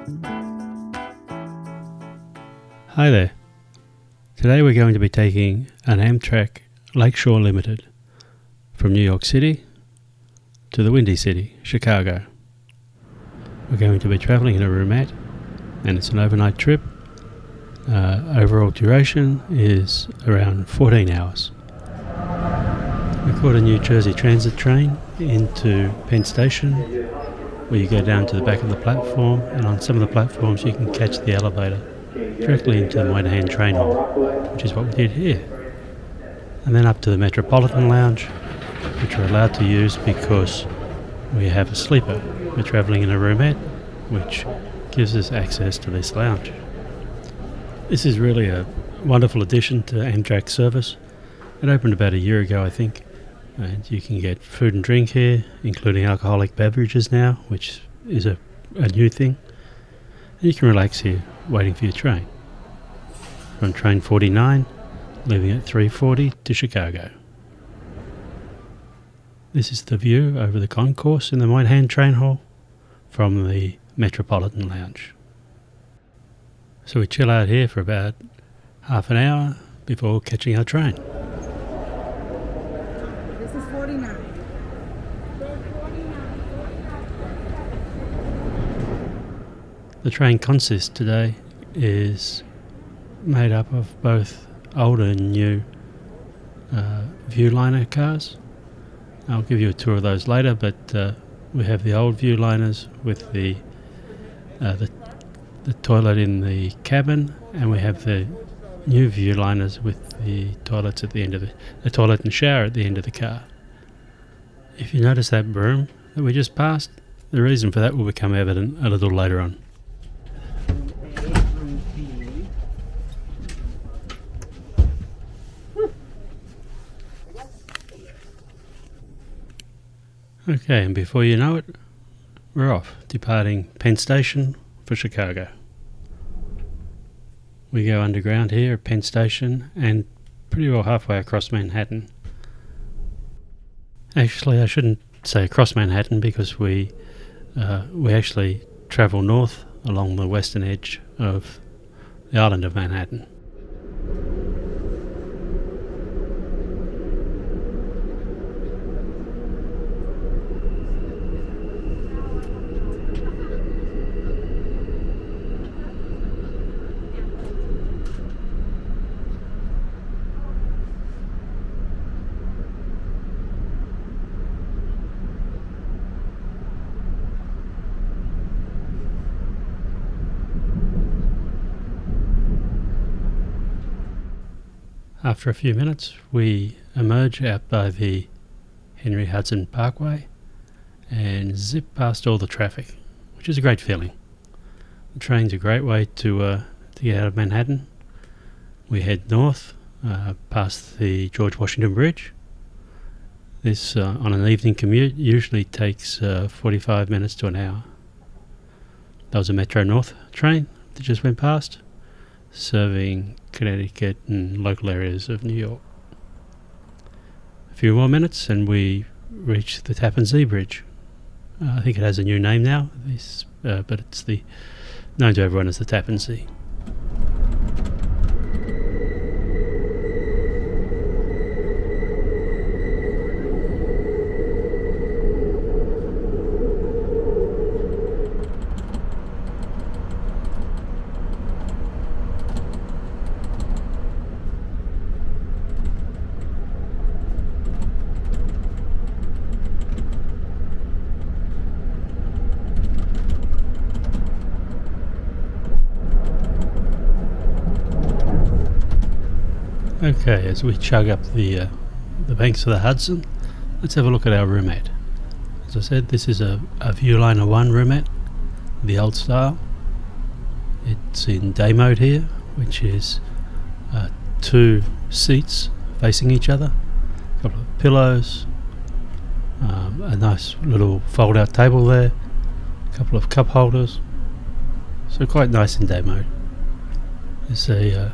Hi there. Today we're going to be taking an Amtrak Lakeshore Limited from New York City to the Windy City, Chicago. We're going to be travelling in a roomette and it's an overnight trip. Overall duration is around 14 hours. We caught a New Jersey Transit train into Penn Station, where you go down to the back of the platform, and on some of the platforms you can catch the elevator directly into the Moynihan train hall, which is what we did here. And then up to the Metropolitan Lounge, which we're allowed to use because we have a sleeper. We're travelling in a roomette, which gives us access to this lounge. This is really a wonderful addition to Amtrak service. It opened about a year ago, I think, and you can get food and drink here, including alcoholic beverages now, which is a new thing. And you can relax here, waiting for your train. We're on train 49, leaving at 3:40 to Chicago. This is the view over the concourse in the Moynihan train hall from the Metropolitan Lounge. So we chill out here for about half an hour before catching our train. This is 49. The train consist today is made up of both old and new Viewliner cars. I'll give you a tour of those later, but we have the old Viewliners with the toilet in the cabin, and we have the new Viewliners with the toilets at the end of the toilet and shower at the end of the car. If you notice that broom that we just passed, the reason for that will become evident a little later on. Okay, and before you know it, we're off, departing Penn Station for Chicago. We go underground here at Penn Station and pretty well halfway across Manhattan. Actually, I shouldn't say across Manhattan because we actually travel north along the western edge of the island of Manhattan. After a few minutes, we emerge out by the Henry Hudson Parkway and zip past all the traffic, which is a great feeling. The train's a great way to get out of Manhattan. We head north past the George Washington Bridge. This, on an evening commute, usually takes 45 minutes to an hour. There was a Metro North train that just went past, serving Connecticut and local areas of New York. A few more minutes and we reach the Tappan Zee Bridge. I think it has a new name now, but it's known to everyone as the Tappan Zee. Okay, as we chug up the banks of the Hudson, let's have a look at our roomette. As I said, this is a Viewliner 1 roomette, the old style. It's in day mode here, which is 2 seats facing each other, a couple of pillows, a nice little fold-out table there, a couple of cup holders. So quite nice in day mode. There's a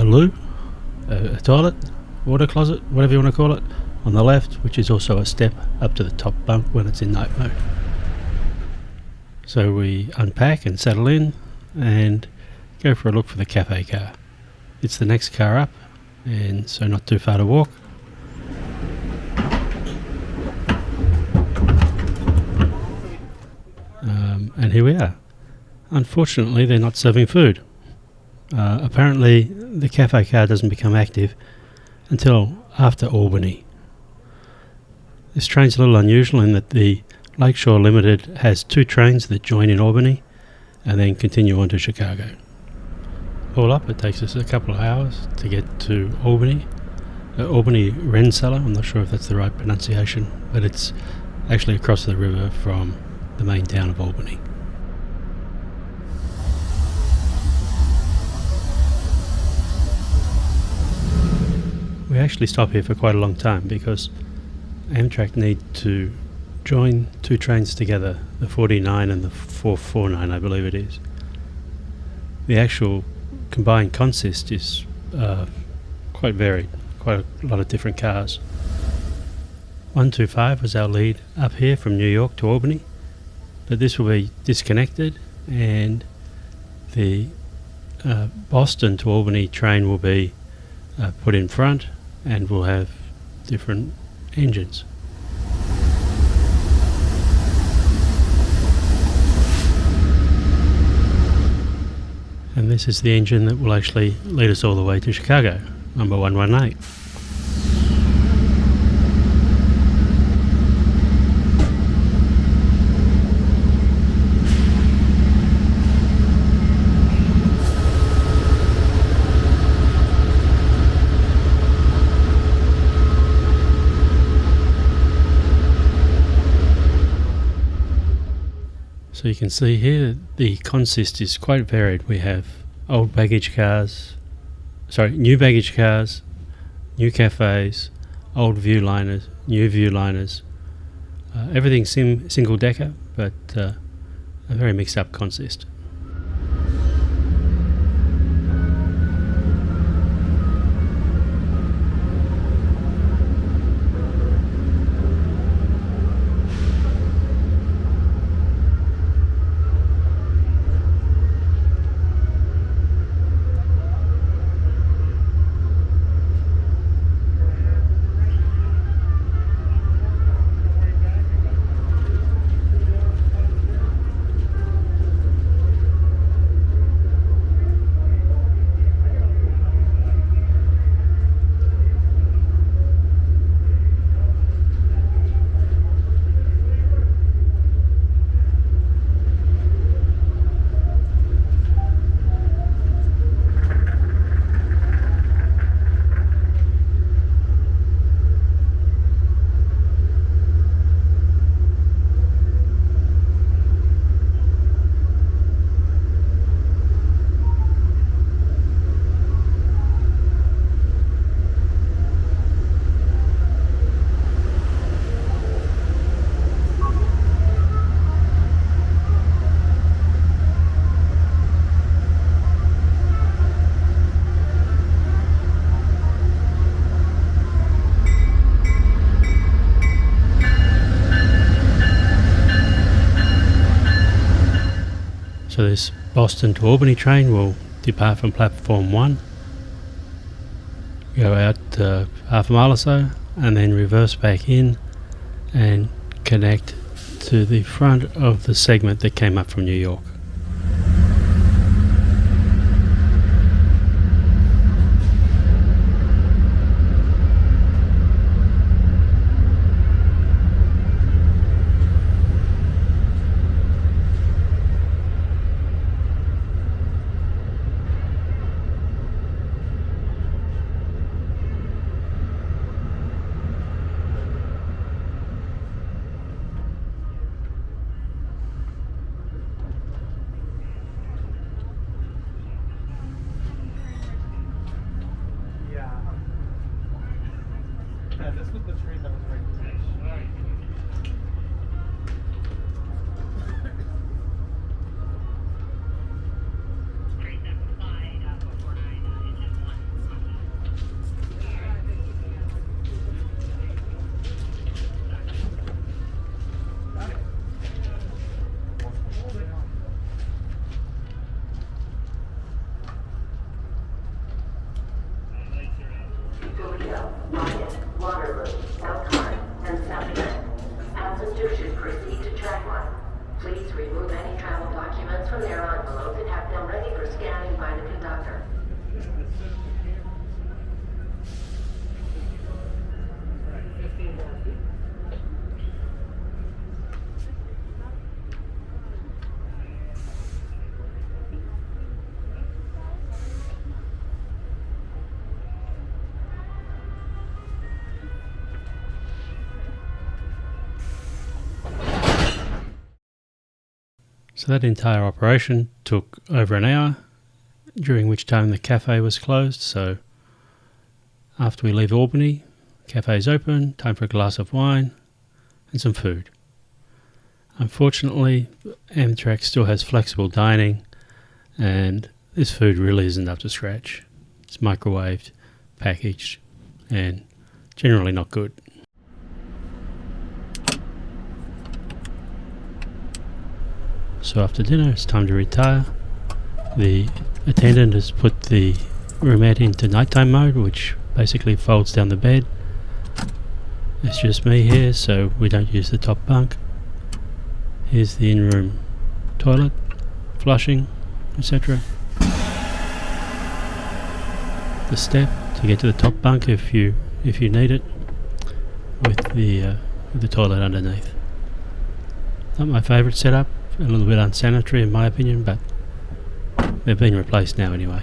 loo, a toilet, water closet, whatever you want to call it, on the left, which is also a step up to the top bunk when it's in night mode. So we unpack and settle in and go for a look for the cafe car. It's the next car up, and so not too far to walk. And here we are. Unfortunately, they're not serving food. Apparently, the cafe car doesn't become active until after Albany. This train's a little unusual in that the Lakeshore Limited has 2 trains that join in Albany and then continue on to Chicago. All up, it takes us a couple of hours to get to Albany. Albany Rensselaer, I'm not sure if that's the right pronunciation, but it's actually across the river from the main town of Albany. We actually stop here for quite a long time because Amtrak need to join 2 trains together, the 49 and the 449, I believe it is. The actual combined consist is quite varied, quite a lot of different cars. 125 was our lead up here from New York to Albany, but this will be disconnected, and the Boston to Albany train will be put in front and will have different engines. And this is the engine that will actually lead us all the way to Chicago, number 118. So you can see here the consist is quite varied. We have new baggage cars, new cafes, old viewliners, new viewliners. Everything's single decker, but a very mixed up consist. So this Boston to Albany train will depart from platform 1, go out half a mile or so, and then reverse back in and connect to the front of the segment that came up from New York. So that entire operation took over an hour, during which time the cafe was closed. So after we leave Albany, cafe's open, time for a glass of wine and some food. Unfortunately, Amtrak still has flexible dining, and this food really isn't up to scratch. It's microwaved, packaged, and generally not good. So after dinner, it's time to retire. The attendant has put the roomette into nighttime mode, which basically folds down the bed. It's just me here, so we don't use the top bunk. Here's the in-room toilet, flushing, etc. The step to get to the top bunk if you need it, with the toilet underneath. Not my favourite setup, a little bit unsanitary in my opinion, but they've been replaced now anyway.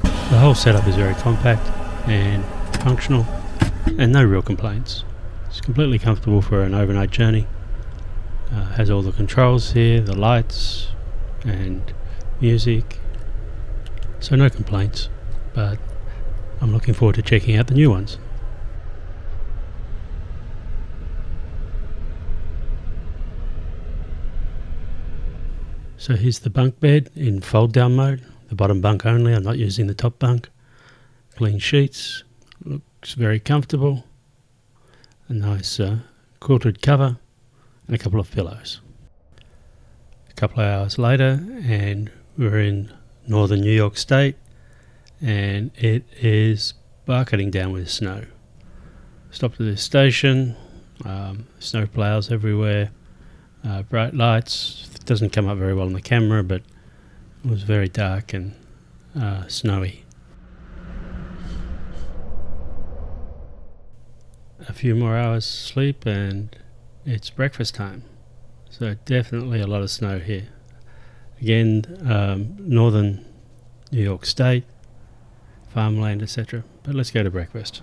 The whole setup is very compact and functional, and no real complaints. It's completely comfortable for an overnight journey. Has all the controls here, the lights and music, so no complaints, but I'm looking forward to checking out the new ones. So here's the bunk bed in fold down mode, the bottom bunk only, I'm not using the top bunk. Clean sheets, looks very comfortable. A nice quilted cover and a couple of pillows. A couple of hours later and we're in northern New York State, and it is bucketing down with snow. Stopped at this station, snow plows everywhere, bright lights. It doesn't come up very well on the camera, but it was very dark and snowy. A few more hours sleep and it's breakfast time. So definitely a lot of snow here. Again, northern New York State, farmland, etc. But let's go to breakfast.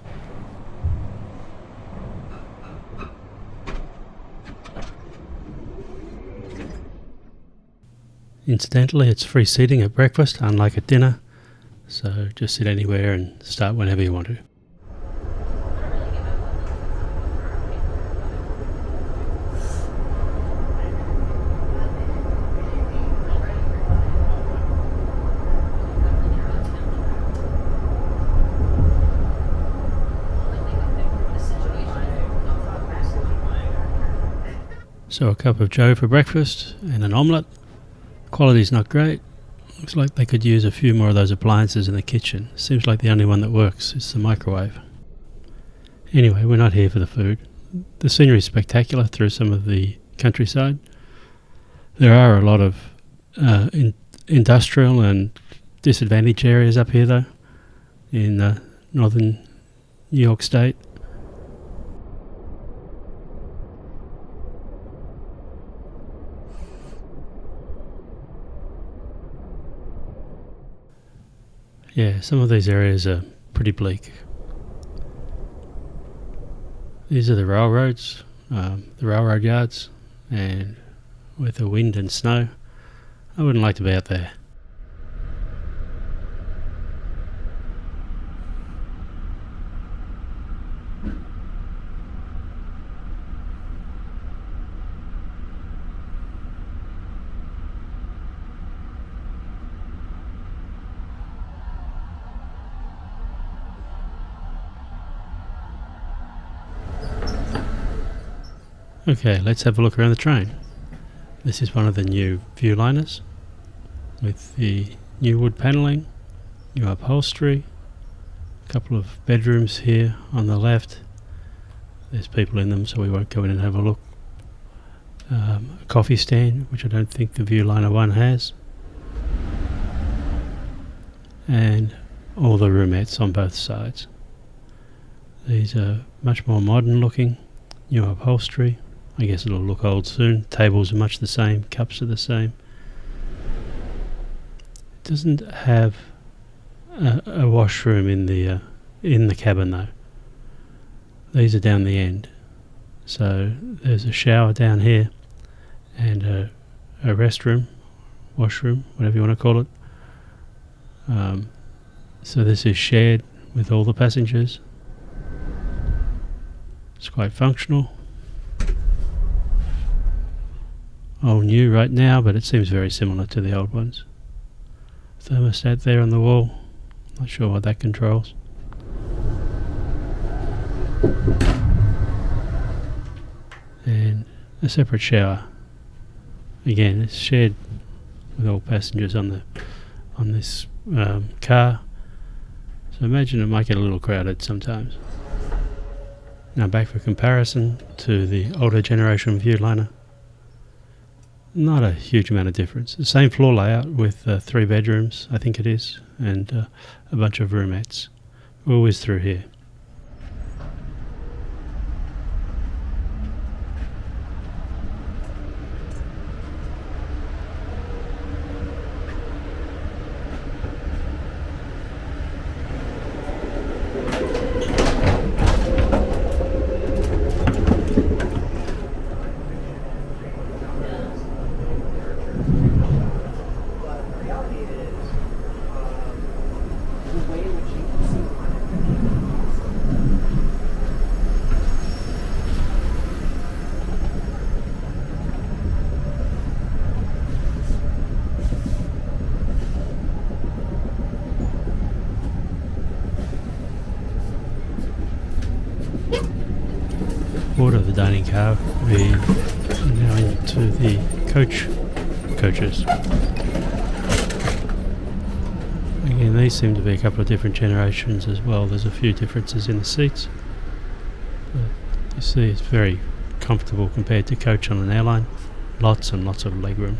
Incidentally, it's free seating at breakfast, unlike at dinner. So just sit anywhere and start whenever you want to. So a cup of joe for breakfast and an omelette. Quality's not great. Looks like they could use a few more of those appliances in the kitchen. Seems like the only one that works is the microwave. Anyway, we're not here for the food. The scenery is spectacular through some of the countryside. There are a lot of industrial and disadvantaged areas up here though, in northern New York State. Yeah, some of these areas are pretty bleak. These are the railroads, the railroad yards, and with the wind and snow, I wouldn't like to be out there. Okay, let's have a look around the train. This is one of the new viewliners with the new wood panelling, new upholstery, a couple of bedrooms here on the left. There's people in them, so we won't go in and have a look. A coffee stand, which I don't think the viewliner one has. And all the roomettes on both sides. These are much more modern looking, new upholstery. I guess it'll look old soon. Tables are much the same, cups are the same. It doesn't have a washroom in the cabin though. These are down the end. So there's a shower down here and a restroom, washroom, whatever you want to call it. So this is shared with all the passengers. It's quite functional. All new right now, but it seems very similar to the old ones. Thermostat there on the wall. Not sure what that controls. And a separate shower. Again, it's shared with all passengers on this car. So imagine it might get a little crowded sometimes. Now back for comparison to the older generation Viewliner. Not a huge amount of difference. The same floor layout with 3 bedrooms, I think it is, and a bunch of roomettes. We're always through here. Board of the dining car, we are now into the coaches. Again, these seem to be a couple of different generations as well. There's a few differences in the seats, but you see it's very comfortable compared to coach on an airline. Lots and lots of legroom.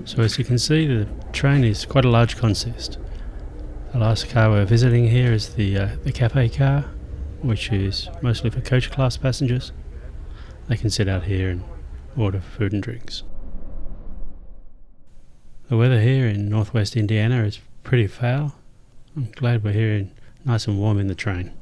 So as you can see, the train is quite a large consist. The last car we're visiting here is the cafe car, which is mostly for coach class passengers. They can sit out here and order food and drinks. The weather here in northwest Indiana is pretty foul. I'm glad we're here and nice and warm in the train.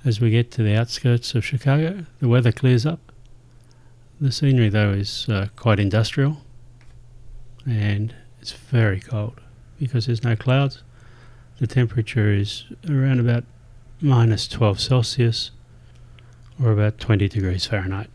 As we get to the outskirts of Chicago, the weather clears up. The scenery though is quite industrial, and it's very cold because there's no clouds. The temperature is around about minus 12 Celsius, or about 20 degrees Fahrenheit.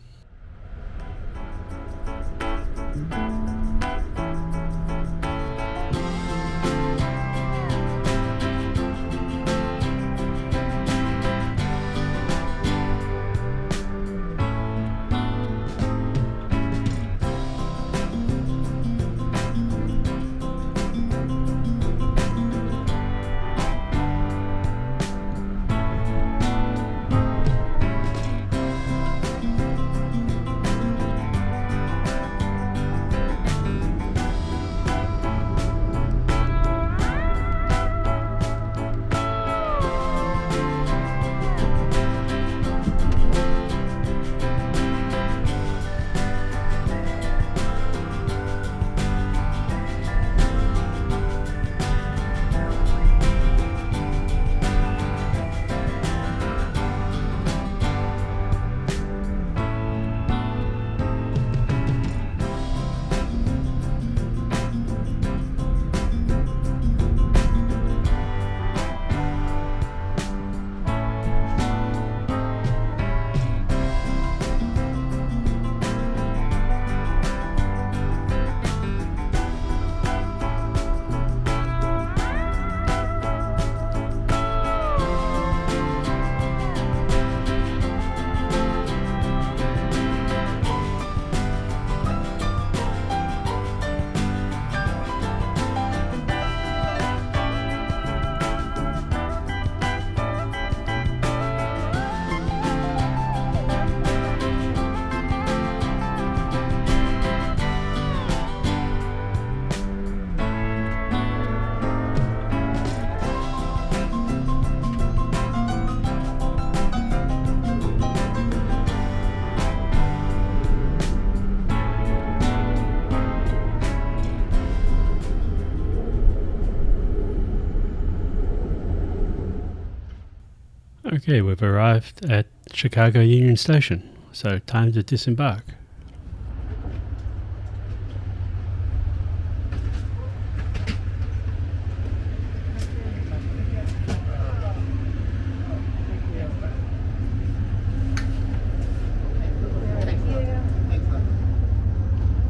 Okay, we've arrived at Chicago Union Station, so time to disembark.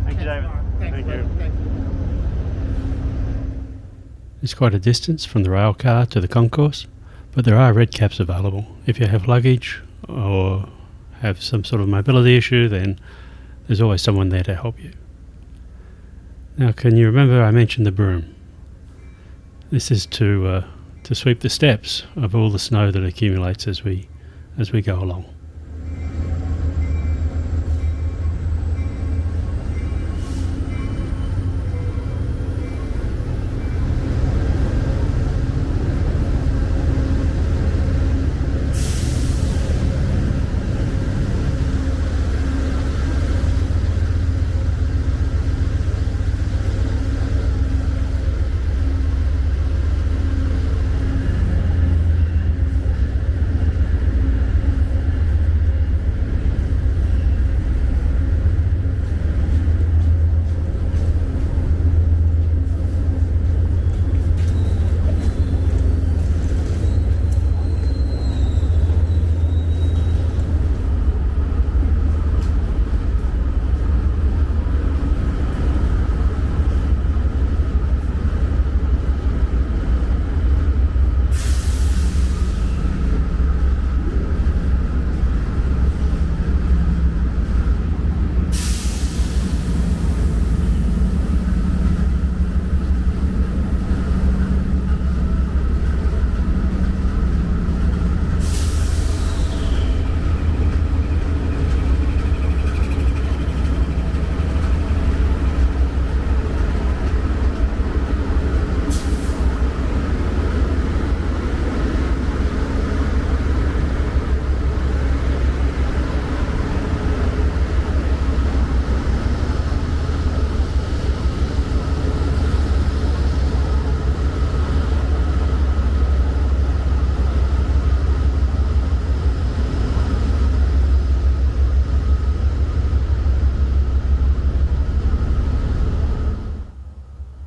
Thank you, David. Thank you. It's quite a distance from the rail car to the concourse, but there are red caps available. If you have luggage or have some sort of mobility issue, then there's always someone there to help you. Now, can you remember I mentioned the broom? This is to sweep the steps of all the snow that accumulates as we go along.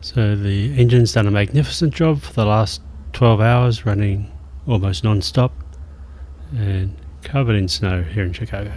So the engine's done a magnificent job for the last 12 hours, running almost non-stop. and covered in snow here in Chicago.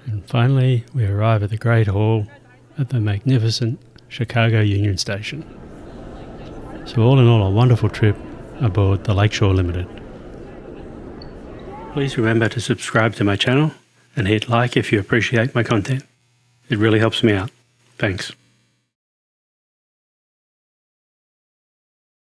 And finally, we arrive at the Great Hall at the magnificent Chicago Union Station. So all in all, a wonderful trip aboard the Lakeshore Limited. Please remember to subscribe to my channel and hit like if you appreciate my content. It really helps me out. Thanks.